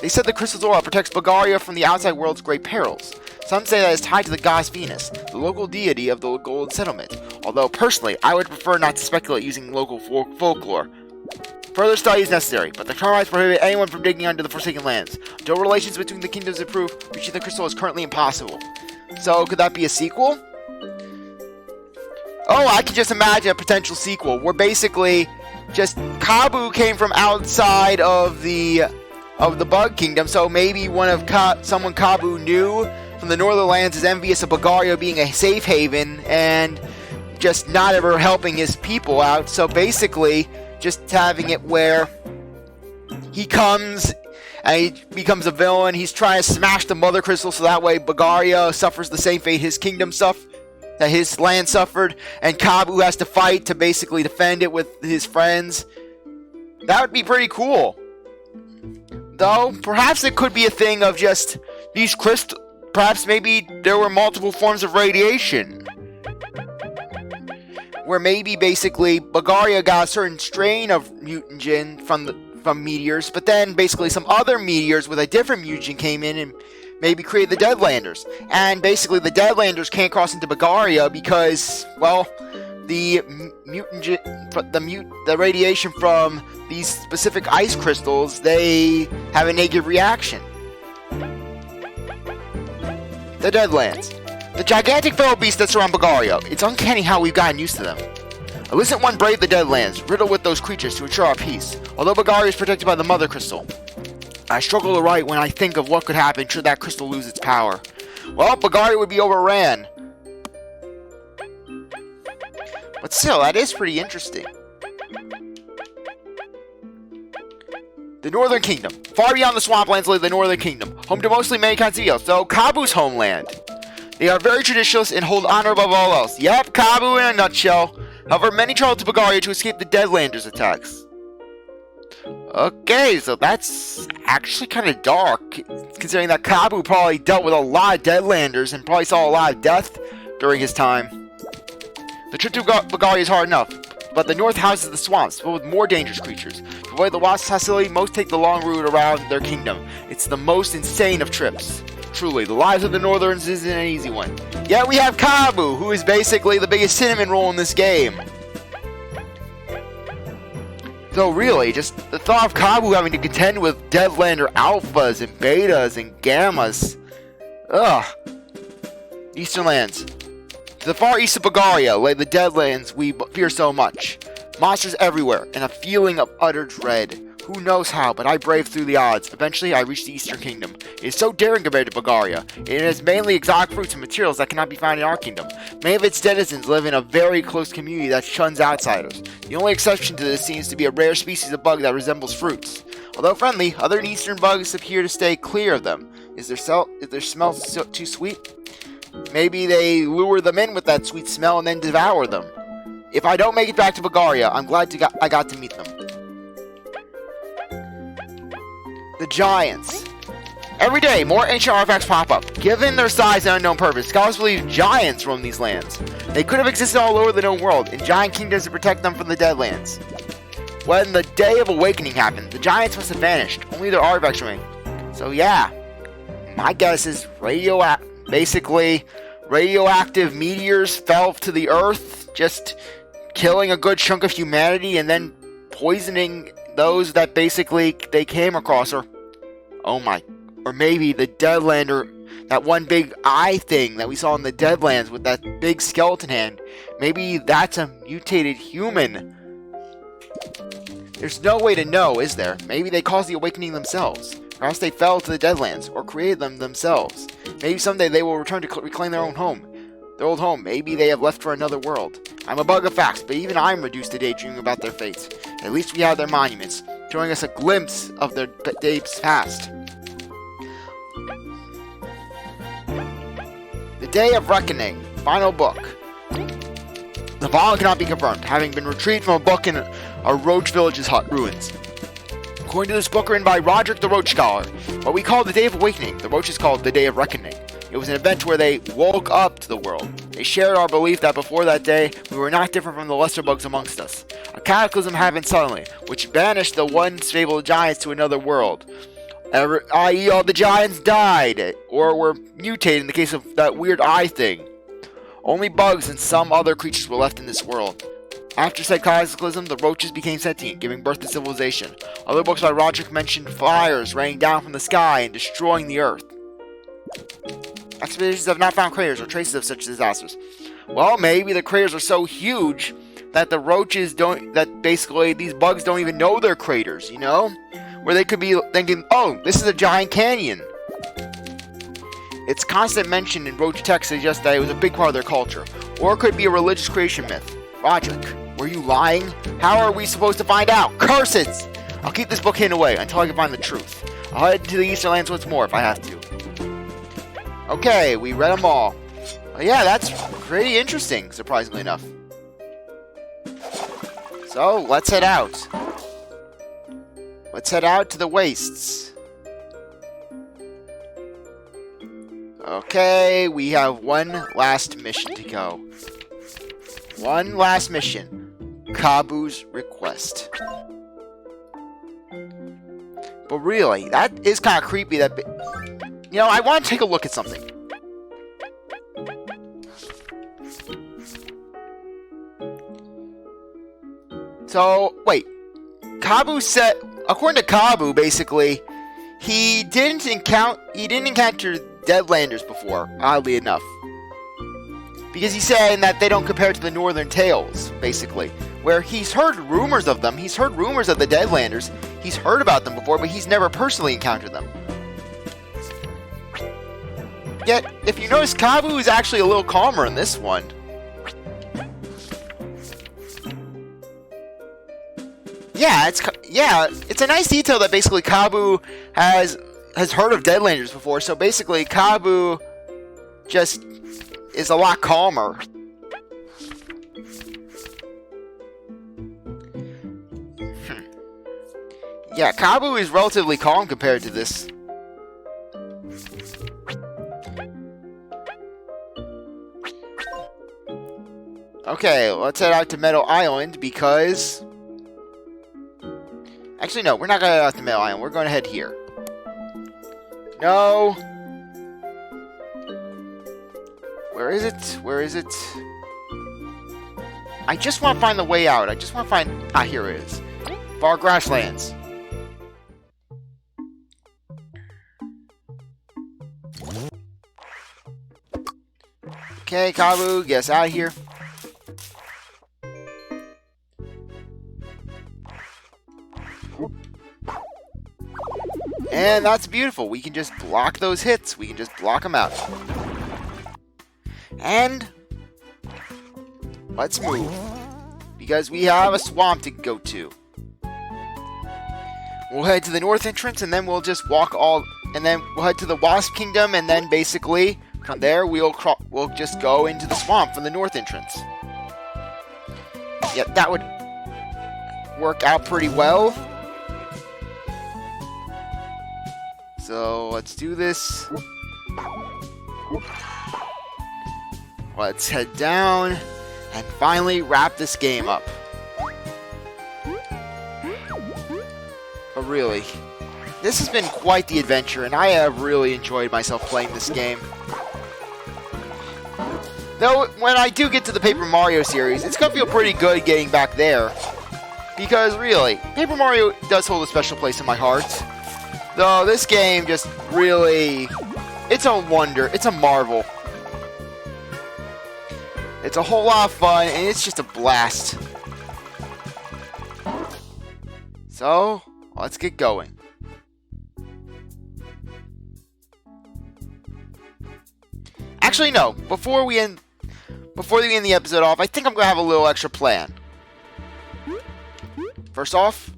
They said the crystal's aura protects Bagaria from the outside world's great perils. Some say that it's tied to the goddess Venus, the local deity of the Gold Settlement, although personally, I would prefer not to speculate using local folklore. Further study is necessary, but the Carmites prohibit anyone from digging under the Forsaken Lands. Until relations between the kingdoms improve, reaching the crystal is currently impossible. So, could that be a sequel? Oh, I can just imagine a potential sequel where basically just Kabbu came from outside of the Bug Kingdom, so maybe someone Kabbu knew from the Northern Lands is envious of Bagaria being a safe haven and just not ever helping his people out. So basically, just having it where he comes and he becomes a villain. He's trying to smash the Mother Crystal so that way Bagaria suffers the same fate his kingdom that his land suffered, and Kabbu has to fight to basically defend it with his friends. That would be pretty cool. Though, perhaps it could be a thing of just these crystals. Perhaps maybe there were multiple forms of radiation. Where maybe basically Bagaria got a certain strain of mutagen from meteors, but then basically some other meteors with a different mutagen came in and maybe create the Deadlanders. And basically the Deadlanders can't cross into Bagaria because, well, the radiation from these specific ice crystals, they have a negative reaction. The Deadlands. The gigantic feral beasts that surround Bagaria. It's uncanny how we've gotten used to them. Alicent one braved the Deadlands, riddled with those creatures to ensure our peace, although Bagaria is protected by the Mother Crystal. I struggle to write when I think of what could happen should that crystal lose its power. Well, Bagaria would be overran. But still, that is pretty interesting. The Northern Kingdom. Far beyond the swamplands lay the Northern Kingdom, home to mostly many kinds of eels, so Kabbu's homeland. They are very traditionalist and hold honor above all else. Yep, Kabbu in a nutshell. However, many traveled to Bagaria to escape the Deadlanders' attacks. Okay, so that's actually kind of dark, considering that Kabbu probably dealt with a lot of Deadlanders and probably saw a lot of death during his time. The trip to Bagaria is hard enough, but the north houses the swamps, filled with more dangerous creatures. To avoid the wasps' hostility, most take the long route around their kingdom. It's the most insane of trips. Truly, the lives of the Northerns isn't an easy one. Yet we have Kabbu, who is basically the biggest cinnamon roll in this game. So really, just the thought of Kabbu having to contend with Deadlander alphas and betas and gammas. Ugh. Eastern lands. To the far east of Bagaria lay the Deadlands we fear so much. Monsters everywhere, and a feeling of utter dread. Who knows how, but I braved through the odds. Eventually, I reached the Eastern Kingdom. It is so daring compared to Bagaria. It has mainly exotic fruits and materials that cannot be found in our kingdom. Many of its denizens live in a very close community that shuns outsiders. The only exception to this seems to be a rare species of bug that resembles fruits. Although friendly, other eastern bugs appear to stay clear of them. Is their smell too sweet? Maybe they lure them in with that sweet smell and then devour them. if I don't make it back to Bulgaria, I'm glad I got to meet them. The Giants. Every day, more ancient artifacts pop up. Given their size and unknown purpose, scholars believe giants roam these lands. They could have existed all over the known world, in giant kingdoms to protect them from the Deadlands. When the Day of Awakening happened, the giants must have vanished. Only their artifacts remain. So yeah, my guess is basically radioactive meteors fell to the earth, just killing a good chunk of humanity and then poisoning those that basically they came across. Or maybe the Deadlander, that one big eye thing that we saw in the Deadlands with that big skeleton hand. Maybe that's a mutated human. There's no way to know, is there? Maybe they caused the awakening themselves. Perhaps they fell to the Deadlands, or created them themselves. Maybe someday they will return to reclaim their own home. Their old home. Maybe they have left for another world. I'm a bug of facts, but even I'm reduced to daydreaming about their fates. At least we have their monuments, showing us a glimpse of their days past. The Day of Reckoning. Final book. The following cannot be confirmed, having been retrieved from a book in a Roach Village's ruins. According to this book written by Roderick the Roach Scholar, what we call the Day of Awakening, the Roaches called the Day of Reckoning. It was an event where they woke up to the world. They shared our belief that before that day, we were not different from the lesser bugs amongst us. A cataclysm happened suddenly, which banished the once fabled giants to another world. I.e. all the giants died, or were mutated in the case of that weird eye thing. Only bugs and some other creatures were left in this world. After said cataclysm, the roaches became sentient, giving birth to civilization. Other books by Roderick mentioned fires raining down from the sky and destroying the earth. Expeditions have not found craters or traces of such disasters. Well, maybe the craters are so huge that the roaches basically these bugs don't even know they're craters, you know? Where they could be thinking, oh, this is a giant canyon. Its constant mention in roach text suggests that it was a big part of their culture. Or it could be a religious creation myth. Roderick, were you lying? How are we supposed to find out? Curse it! I'll keep this book hidden away until I can find the truth. I'll head to the Eastern Lands once more if I have to. Okay, we read them all. Well, yeah, that's pretty interesting, surprisingly enough. So, let's head out. Let's head out to the wastes. Okay, we have one last mission to go. One last mission. Kabbu's request. But really, that is kind of creepy that... You know, I want to take a look at something. So, wait. Kabbu said... According to Kabbu, basically, he didn't encounter Deadlanders before, oddly enough. Because he's saying that they don't compare to the Northern Tales, basically. Where he's heard rumors of them. He's heard rumors of the Deadlanders. He's heard about them before, but he's never personally encountered them. Yet, if you notice, Kabbu is actually a little calmer in this one. Yeah, it's a nice detail that basically Kabbu has heard of Deadlanders before, so basically Kabbu just is a lot calmer. Yeah, Kabbu is relatively calm compared to this. Okay, let's head out to Meadow Island because... Actually, no, we're not going to head out to Meadow Island. We're going to head here. No. Where is it? Where is it? I just want to find the way out. I just want to find... Ah, here it is. Far Grasslands. Okay, Kabbu, get us out of here. And that's beautiful. We can just block those hits. We can just block them out. And let's move. Because we have a swamp to go to. We'll head to the north entrance and then we'll just walk all... And then we'll head to the Wasp Kingdom and then basically from there we'll just go into the swamp from the north entrance. Yeah, that would work out pretty well. So let's do this. Let's head down and finally wrap this game up. But really, this has been quite the adventure, and I have really enjoyed myself playing this game. Though, when I do get to the Paper Mario series, it's going to feel pretty good getting back there. Because, really, Paper Mario does hold a special place in my heart. Though, this game just really... It's a wonder. It's a marvel. It's a whole lot of fun, and it's just a blast. So, let's get going. Actually, no. Before we end the episode off, I think I'm going to have a little extra plan. First off,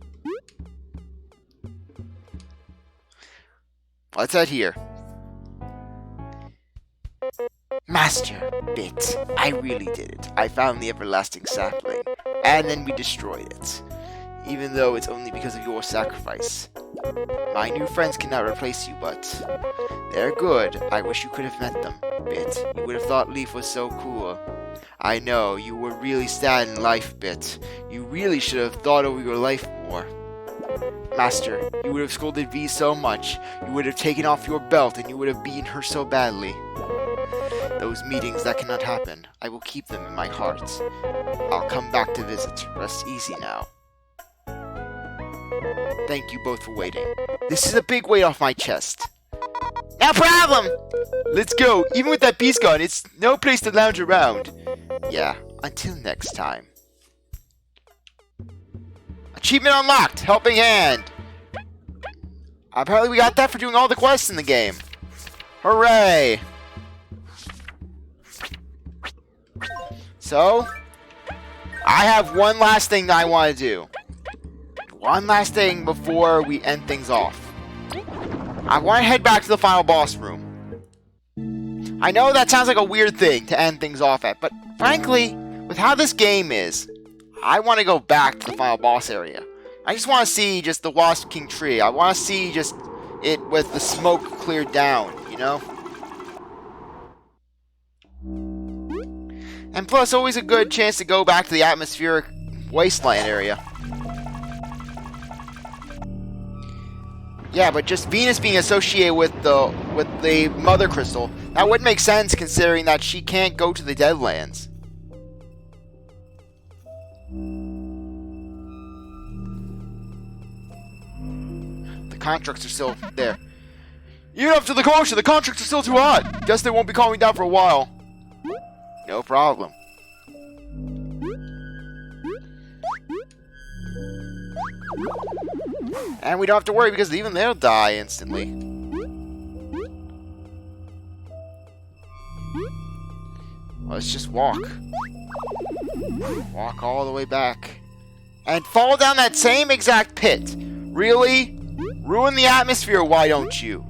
let's head here. Master Bit, I really did it. I found the everlasting sapling, and then we destroyed it. Even though it's only because of your sacrifice. My new friends cannot replace you, but they're good. I wish you could have met them, Bit. You would have thought Leaf was so cool. I know, you were really sad in life, Bit. You really should have thought over your life more. Master, you would have scolded V so much. You would have taken off your belt, and you would have beaten her so badly. Those meetings, that cannot happen. I will keep them in my heart. I'll come back to visit. Rest easy now. Thank you both for waiting. This is a big weight off my chest. No problem! Let's go. Even with that piece gone, it's no place to lounge around. Yeah, until next time. Achievement unlocked! Helping hand! Apparently we got that for doing all the quests in the game. Hooray! So, I have one last thing that I want to do. One last thing before we end things off. I want to head back to the final boss room. I know that sounds like a weird thing to end things off at, but frankly, with how this game is, I want to go back to the final boss area. I just want to see just the Wasp King tree. I want to see just it with the smoke cleared down, you know? And plus, always a good chance to go back to the atmospheric wasteland area. Yeah, but just Venus being associated with the Mother Crystal, that would make sense considering that she can't go to the Deadlands. The contracts are still there. Even after the caution, the contracts are still too hot. Guess they won't be calming down for a while. No problem. And we don't have to worry because even they'll die instantly. Let's just walk. Walk all the way back. And fall down that same exact pit. Really? Ruin the atmosphere, why don't you?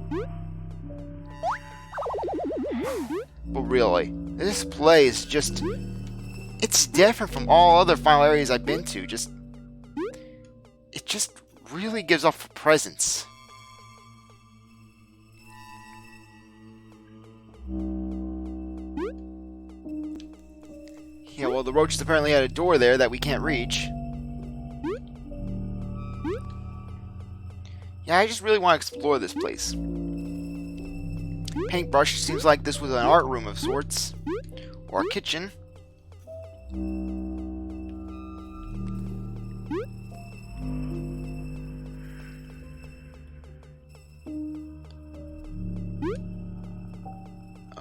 But really, this place just... It's different from all other final areas I've been to. It just really gives off a presence. Yeah, well, the roaches apparently had a door there that we can't reach. Yeah, I just really want to explore this place. Paintbrush seems like this was an art room of sorts. Or a kitchen.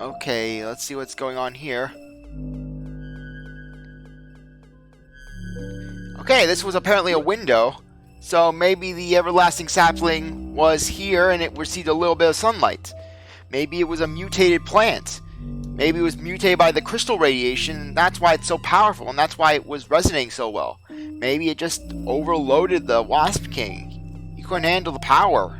Okay, let's see what's going on here. Okay, this was apparently a window. So maybe the everlasting sapling was here and it received a little bit of sunlight. Maybe it was a mutated plant. Maybe it was mutated by the crystal radiation, and that's why it's so powerful, and that's why it was resonating so well. Maybe it just overloaded the Wasp King. He couldn't handle the power.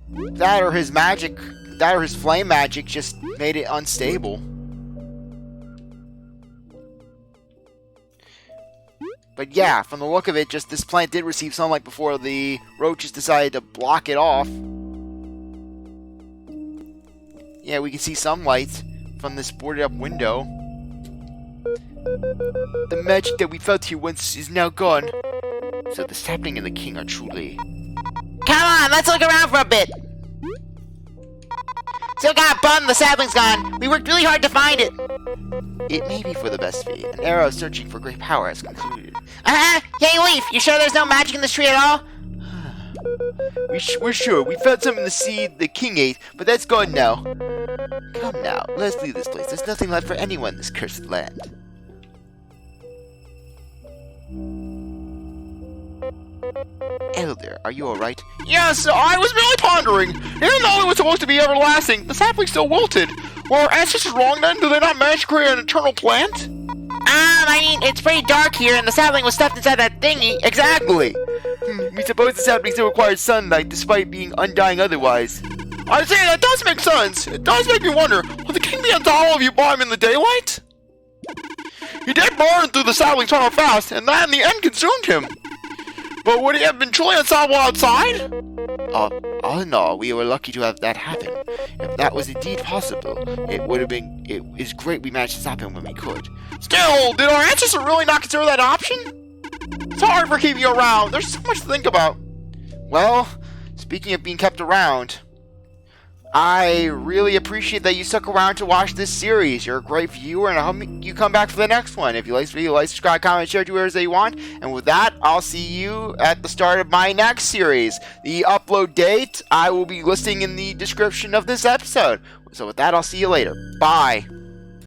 That or his magic, that or his flame magic just made it unstable. But yeah, from the look of it, just this plant did receive sunlight before the roaches decided to block it off. Yeah, we can see some light from this boarded up window. The magic that we felt here once is now gone. So the sapling and the king are truly... Come on, let's look around for a bit. Still got bummed the sapling's gone. We worked really hard to find it. It may be for the best fate. An era of searching for great power has concluded. Hey, Leaf, you sure there's no magic in this tree at all? We're sure. We found some in the seed the king ate, but that's gone now. Come now, let's leave this place. There's nothing left for anyone in this cursed land. Elder, are you alright? Yes, I was merely pondering. Even though it was supposed to be everlasting, the sapling still wilted. Were our ancestors wrong then? Do they not manage to create an eternal plant? I mean, it's pretty dark here, and the sapling was stuffed inside that thingy. Exactly! We suppose the sapling still requires sunlight, despite being undying otherwise. I say, that does make sense. It does make me wonder, will the king be on top of you by him in the daylight? He did burn through the sapling tunnel fast, and that in the end consumed him. But would he have been truly unstoppable outside? All in all, we were lucky to have that happen. If that was indeed possible, it is great we managed to stop him when we could. Still, did our ancestors really not consider that option? Sorry for keeping you around. There's so much to think about. Well, speaking of being kept around, I really appreciate that you stuck around to watch this series. You're a great viewer, and I hope you come back for the next one. If you like this video, like, subscribe, comment, share, do whatever you want. And with that, I'll see you at the start of my next series. The upload date I will be listing in the description of this episode. So with that, I'll see you later. Bye.